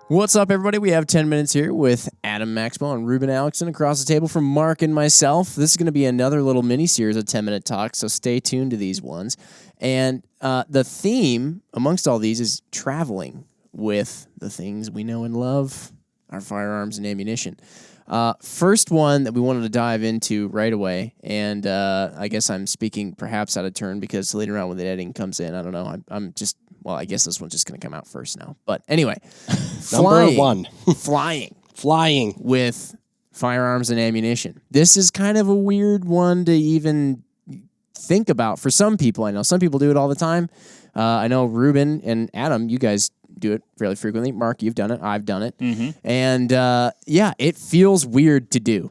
What's up, everybody? We have 10 minutes here with Adam Maxwell and Ruben Alexson across the table from Mark and myself. This is going to be another little mini-series of 10-minute talks, so stay tuned to these ones. And the theme amongst all these is traveling with the things we know and love, our firearms and ammunition. First one that we wanted to dive into right away, and I guess I'm speaking perhaps out of turn because later on when the editing comes in, I don't know, I'm just... Well, I guess this one's just going to come out first now. But anyway, Number one. flying with firearms and ammunition. This is kind of a weird one to even think about for some people. I know some people do it all the time. I know Ruben and Adam, you guys do it fairly frequently. Mark, you've done it. I've done it. Mm-hmm. And yeah, it feels weird to do.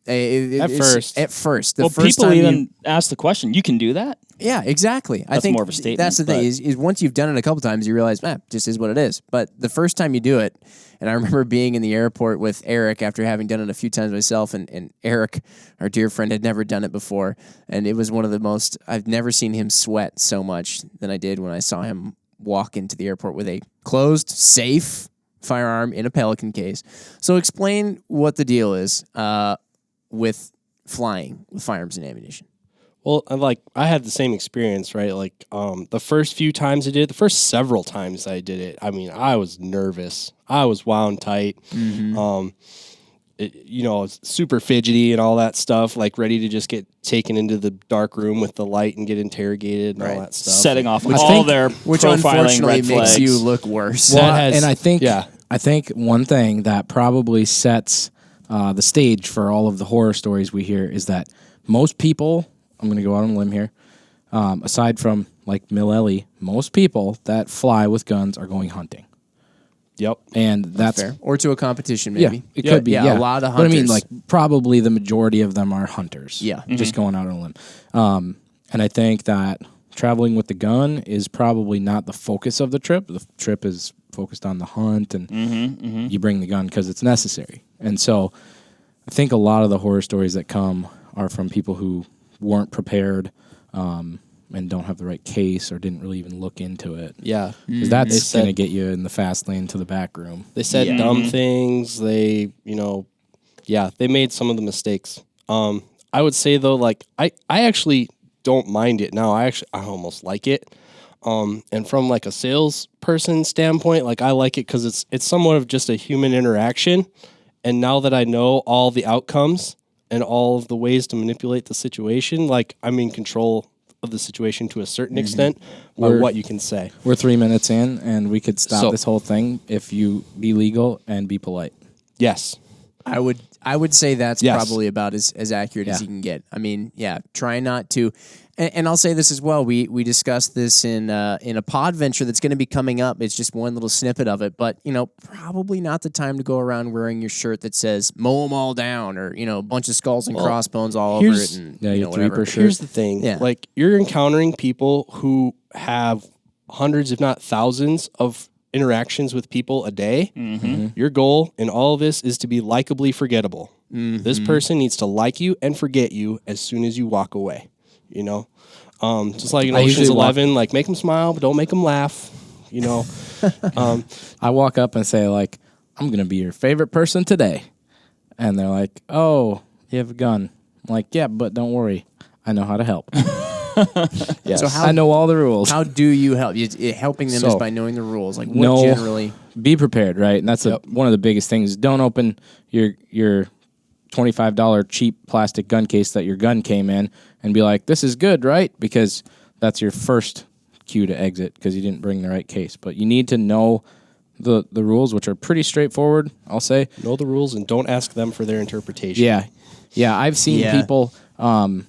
At first. Well, people even ask the question, you can do that? Yeah, exactly. I think more of a statement. That's the thing is once you've done it a couple times, you realize, just is what it is. But the first time you do it, and I remember being in the airport with Eric after having done it a few times myself, and Eric, our dear friend, had never done it before, and it was one of the most, I've never seen him sweat so much than I did when I saw him walk into the airport with a closed, safe firearm in a Pelican case. So explain what the deal is with flying with firearms and ammunition. Well, I had the same experience, right? The first few times I did it, the first several times I did it, I mean, I was nervous. I was wound tight. Mm-hmm. Super fidgety and all that stuff, ready to just get taken into the dark room with the light and get interrogated and all that stuff. Setting off all their profiling red flags. Makes you look worse. Well, I think one thing that probably sets the stage for all of the horror stories we hear is that most people, I'm going to go out on a limb here, aside from Millelli, most people that fly with guns are going hunting. Yep. And that's fair. Or to a competition, maybe. Yeah, it could be. Yeah, a lot of hunters. But I mean, probably the majority of them are hunters. Yeah. Just going out on a limb. And I think that traveling with the gun is probably not the focus of the trip. The trip is focused on the hunt, and you bring the gun because it's necessary. And so I think a lot of the horror stories that come are from people who weren't prepared and don't have the right case or didn't really even look into it. Yeah. Because that's going to get you in the fast lane to the back room. They said dumb things. They, they made some of the mistakes. I would say, though, I actually don't mind it now. I almost like it. And from a salesperson standpoint, I like it because it's somewhat of just a human interaction. And now that I know all the outcomes and all of the ways to manipulate the situation, I'm in control of the situation to a certain extent, or what you can say. We're 3 minutes in, and we could stop this whole thing if you be legal and be polite. Yes. I would say that's probably about as accurate as you can get. I mean, try not to... And I'll say this as well. We discussed this in a pod venture that's going to be coming up. It's just one little snippet of it, but probably not the time to go around wearing your shirt that says "mow them all down" or a bunch of skulls and crossbones all over it. And your whatever. shirt. Here's the thing: you're encountering people who have hundreds, if not thousands, of interactions with people a day. Mm-hmm. Your goal in all of this is to be likably forgettable. Mm-hmm. This person needs to like you and forget you as soon as you walk away. Just like in Ocean's 11, make them smile, but don't make them laugh. I walk up and say, I'm going to be your favorite person today. And they're like, oh, you have a gun. I'm like, yeah, but don't worry. I know how to help. Yes. So I know all the rules. How do you help? Helping them is by knowing the rules. Generally? Be prepared, right? And that's one of the biggest things. Don't open your $25 cheap plastic gun case that your gun came in and be like, this is good, right? Because that's your first cue to exit because you didn't bring the right case. But you need to know the rules, which are pretty straightforward, I'll say. Know the rules and don't ask them for their interpretation. Yeah, I've seen people, and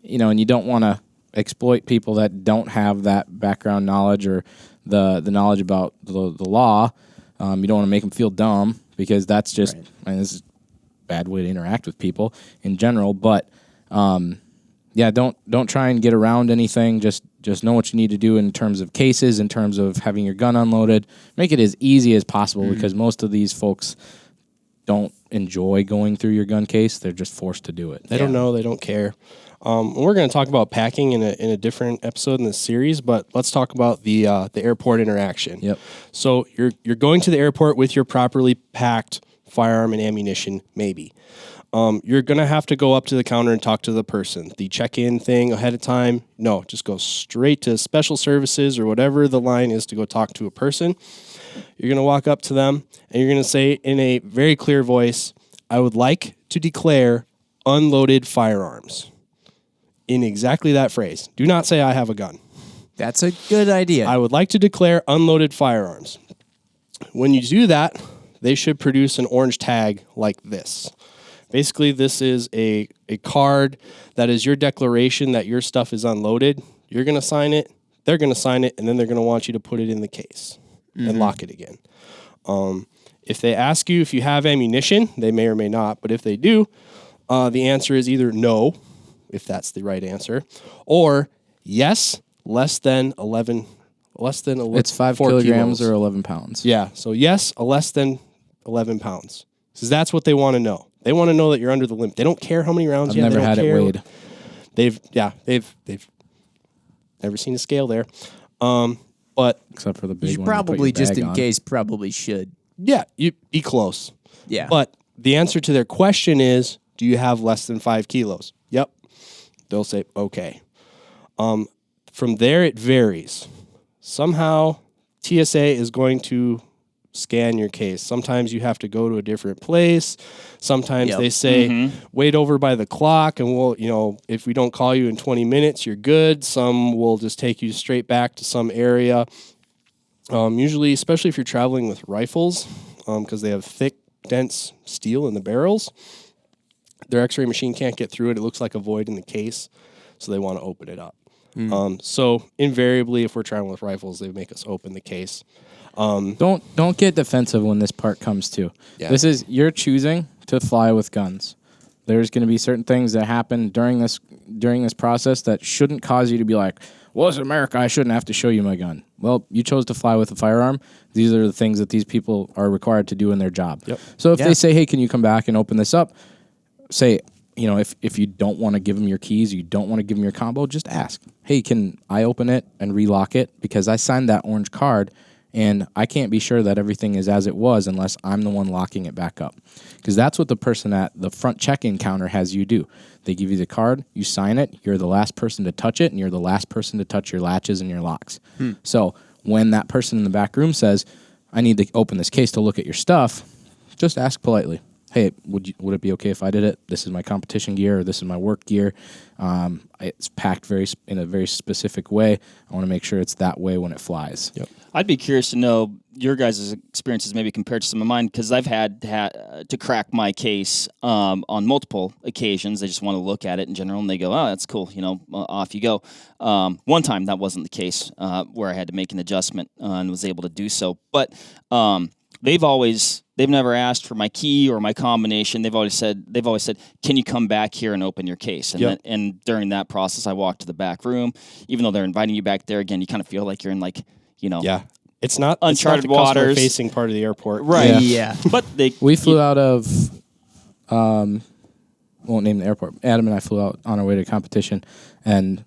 you don't want to exploit people that don't have that background knowledge or the knowledge about the law. You don't want to make them feel dumb because that's just, this is bad way to interact with people in general, but don't try and get around anything. Just know what you need to do in terms of cases, in terms of having your gun unloaded. Make it as easy as possible because most of these folks don't enjoy going through your gun case. They're just forced to do it. They don't know. They don't care. We're going to talk about packing in a different episode in this series, but let's talk about the airport interaction. Yep. So you're going to the airport with your properly packed firearm and ammunition, maybe. You're going to have to go up to the counter and talk to the person. The check-in thing ahead of time, no, just go straight to special services or whatever the line is to go talk to a person. You're going to walk up to them and you're going to say in a very clear voice, I would like to declare unloaded firearms. In exactly that phrase. Do not say I have a gun. That's a good idea. I would like to declare unloaded firearms. When you do that, they should produce an orange tag like this. Basically, this is a card that is your declaration that your stuff is unloaded. You're going to sign it, they're going to sign it, and then they're going to want you to put it in the case and lock it again. If they ask you if you have ammunition, they may or may not, but if they do, the answer is either no, if that's the right answer, or yes, less than 11. It's 5 4 kilograms kilos. or 11 pounds. Yeah, so yes, less than 11 pounds. Because that's what they want to know. They want to know that you're under the limit. They don't care how many rounds you have. I've never had it weighed. They've never seen a scale there. But Except for the big you should one. probably, you put your just bag in on. case, probably should. yeah, you be close. Yeah. But the answer to their question is, do you have less than 5 kilos? Yep. They'll say, okay. From there, it varies. Somehow, TSA is going to scan your case. Sometimes you have to go to a different place. Sometimes they say, wait over by the clock, and we'll, if we don't call you in 20 minutes, you're good. Some will just take you straight back to some area. Usually, especially if you're traveling with rifles, because they have thick, dense steel in the barrels, their x-ray machine can't get through it. It looks like a void in the case, so they want to open it up. So invariably, if we're traveling with rifles, they make us open the case. Don't get defensive when this part comes to. Yeah. This is you're choosing to fly with guns. There's going to be certain things that happen during this process that shouldn't cause you to be like, well, it's America, I shouldn't have to show you my gun. Well, you chose to fly with a firearm. These are the things that these people are required to do in their job. Yep. So if they say, hey, can you come back and open this up? Say, if you don't want to give them your keys, you don't want to give them your combo, just ask, hey, can I open it and relock it? Because I signed that orange card, and I can't be sure that everything is as it was unless I'm the one locking it back up. Because that's what the person at the front check-in counter has you do. They give you the card, you sign it, you're the last person to touch it, and you're the last person to touch your latches and your locks. So when that person in the back room says, I need to open this case to look at your stuff, just ask politely, hey, would it be okay if I did it? This is my competition gear, or this is my work gear. It's packed in a very specific way. I want to make sure it's that way when it flies. Yep. I'd be curious to know your guys' experiences maybe compared to some of mine, because I've had to crack my case on multiple occasions. They just want to look at it in general, and they go, oh, that's cool, off you go. One time that wasn't the case, where I had to make an adjustment and was able to do so. But they've never asked for my key or my combination. They've always said, can you come back here and open your case? And and during that process, I walked to the back room. Even though they're inviting you back there again, you kind of feel like you're in it's not uncharted the waters, facing part of the airport, right? Yeah. But we flew out of, won't name the airport. Adam and I flew out on our way to competition, and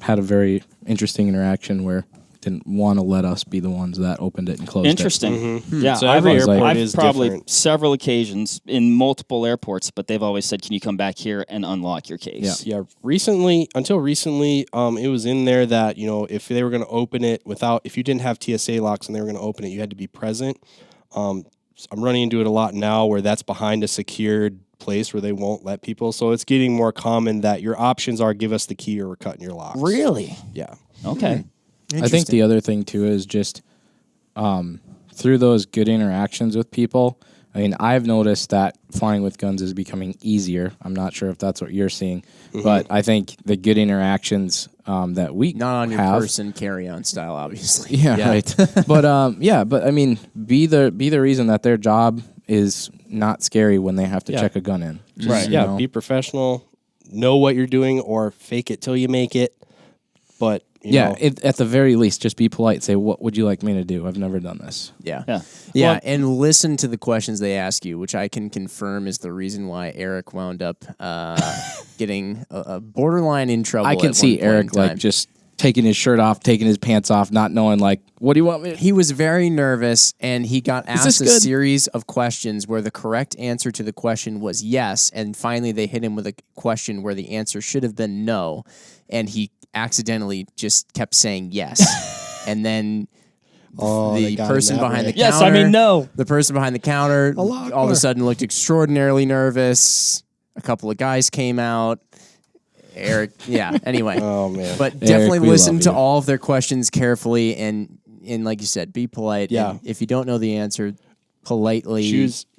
had a very interesting interaction where didn't want to let us be the ones that opened it and closed Interesting. Yeah, So every airport I've is probably different. several occasions in multiple airports, but they've always said, can you come back here and unlock your case? Yeah. Until recently, it was in there that, if they were going to open it if you didn't have TSA locks and they were going to open it, you had to be present. I'm running into it a lot now where that's behind a secured place where they won't let people. So it's getting more common that your options are give us the key or we're cutting your locks. Really? Yeah. Okay. I think the other thing too is just through those good interactions with people. I mean, I've noticed that flying with guns is becoming easier. I'm not sure if that's what you're seeing, but I think the good interactions that we Not on your have, person carry-on style, obviously. yeah, right. But I mean, be the reason that their job is not scary when they have to check a gun in. Right. Yeah. Be professional. Know what you're doing, or fake it till you make it. But know. At the very least, just be polite. Say, what would you like me to do? I've never done this. Yeah. Yeah. Yeah, and listen to the questions they ask you, which I can confirm is the reason why Eric wound up getting a borderline in trouble. I can see Eric like just taking his shirt off, taking his pants off, not knowing like, what do you want me to? He was very nervous, and he got asked a good? series of questions where the correct answer to the question was yes, and finally they hit him with a question where the answer should have been no, and he accidentally just kept saying yes. And then the person behind the counter... Yes, I mean no. The person behind the counter all of a sudden looked extraordinarily nervous. A couple of guys came out. Eric, yeah, anyway. Oh, man. But definitely we listen love to you. all of their questions carefully, and like you said, be polite. Yeah. And if you don't know the answer, politely...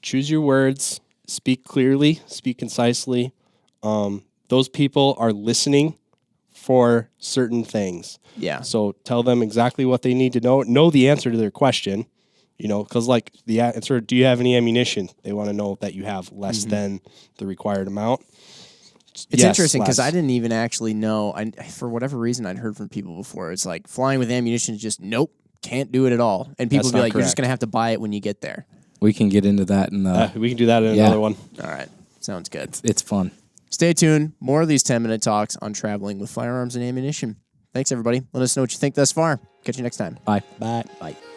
Choose your words. Speak clearly. Speak concisely. Those people are listening for certain things. Yeah. So tell them exactly what they need to know. Know the answer to their question, you know, because like the answer, do you have any ammunition? They want to know that you have less than the required amount. It's interesting because I didn't even actually know. For whatever reason, I'd heard from people before. It's like flying with ammunition is just nope, can't do it at all. And people That's be not like, you're just correct. going to have to buy it when you get there. We can get into that in we can do that in Yeah. another one. All right. Sounds good. it's fun. Stay tuned. More of these 10-minute talks on traveling with firearms and ammunition. Thanks, everybody. Let us know what you think thus far. Catch you next time. Bye. Bye. Bye.